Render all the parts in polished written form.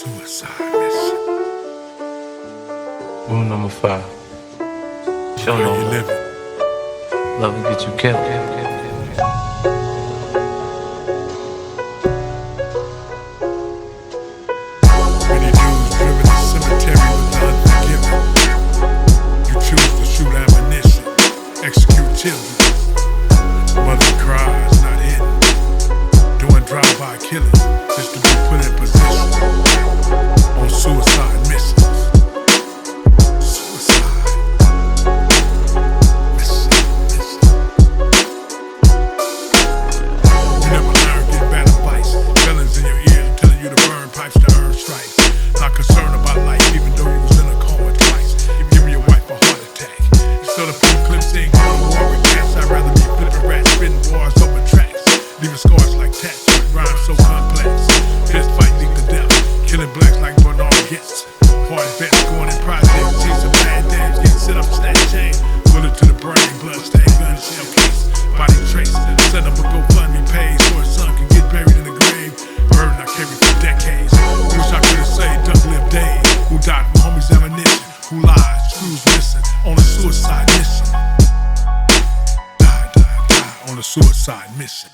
Suicide Mission. Rule number 5. Show no you love. living? Love will get you killed. Many dudes driven to cemetery with the unforgiven. You choose to shoot ammunition, execute children. Mother cries, not hidden. Doing drive-by killing just to be put in position on suicide missions. Not concerned about life, even though you was in a coma twice. You give your wife a heart attack. Instead of few clips ain't going to war with cats. I'd rather be flipping rats, spitting bars over tracks, leaving scars like tats with rhymes so complex. Fist fight lead to death, killing blacks like Bernard gets. Hard vets going in projects, see some bad days, get sit up, snatch chain, bullet to the brain, blood stain, gun, shell case, body trace. Set up a GoFundMe page so his son can get buried in the grave. Burden I carry for decades. Wish I could've saved Duck Live Dave, who died from homies' ammunition, who lied, screws missing, on a suicide mission. Die on a suicide mission.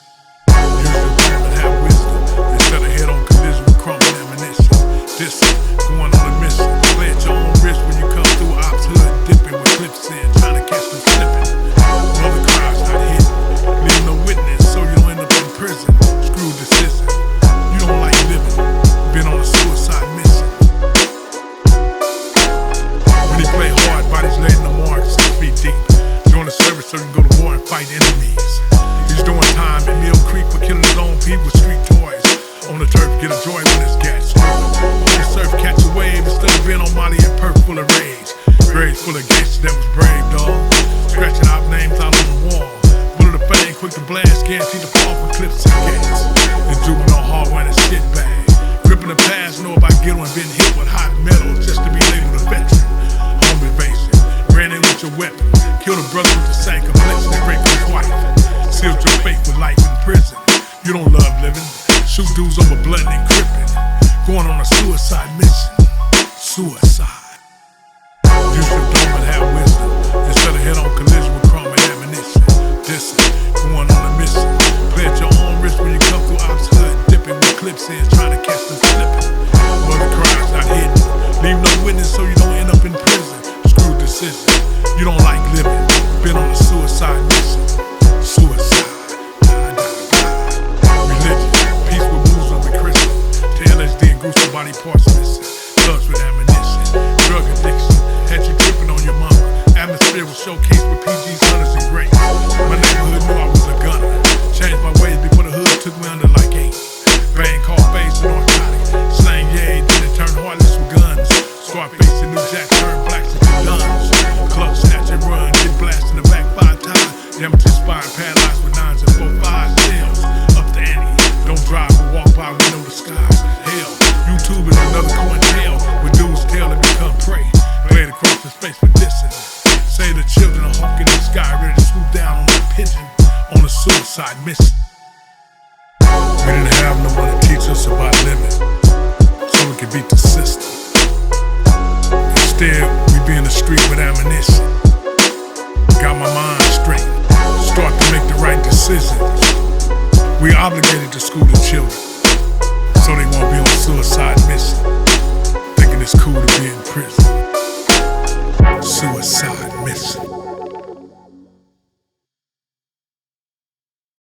Use your brain and have wisdom, instead of head on collision with crumbling ammunition. Discipline, going on a mission. Play at your own risk when you come through ops hood, dipping with clips in, trying to catch them slipping. Mother cries not hidden, leave no witness so you don't end up in prison. Screw decision, you don't like living, been on a suicide mission. When he play hard, bodies laid in the morgue 6 feet deep. Join the service so you can go to war and fight enemies. He's doing time in Mill Creek for killing his own people with street toys. On the turf, get a joy when it's gas. On the surf, catch a wave instead of being on Molly and perk full of rage. Graves full of gangsters that was brave, dog. Scratching out names out on the wall. Bullet of fame, quick to blast, guaranteed to fall from clips and gas. And juvenile hard wearing a shit bag. Gripping the past, know about Ghetto and been hit with hot metal just to be labeled a veteran. Home invasion, ran in with your weapon. Killed a brother with the same complexion and raped his wife. Sealed your fate with life in prison. You don't love living. Shoot dudes over blood and crippin'. Going on a suicide mission. Suicide. Use your dome and have wisdom, instead of head on collision with crumb and ammunition. Discipline, going on a mission. Play at your own risk when you come through ops hood, dipping with clips in, trying to catch them slipping. Mother cries not hidden, leave no witness so you don't end up in prison. Screw decision, you don't like living, been on a suicide mission. Suicide. Religion, peace with Muslim and Christian. To LSD and gruesome body parts missing. Thugs with ammunition, drug addiction. Had you tripping on your mama. Atmosphere was showcased with PG's, hunters, and greats. My neighborhood knew I was a gunner. Changed my ways before the hood took me under like 8. Bang, call face and narcotic. Slang yay, then it turned heartless with guns. Scarface and New Jack turned blacks into guns. Club snatch and run, get blasted in the back 5 times. Amateur spine paralyzed with 9s and 4-5 shells. Up the ante, don't drive or walk by with no disguise. Hell, YouTube is another coin tail with dudes tail and become prey. Blade across his face for dissing. Say the children are honking in the sky, ready to swoop down on that pigeon on a suicide mission. We didn't have no one to teach us about living, so we could beat the system. Instead, we be in the street with ammunition. Got my mind straight, start to make the right decisions. We obligated to school the children, so they won't be on suicide mission, thinking it's cool to be in prison. Suicide mission.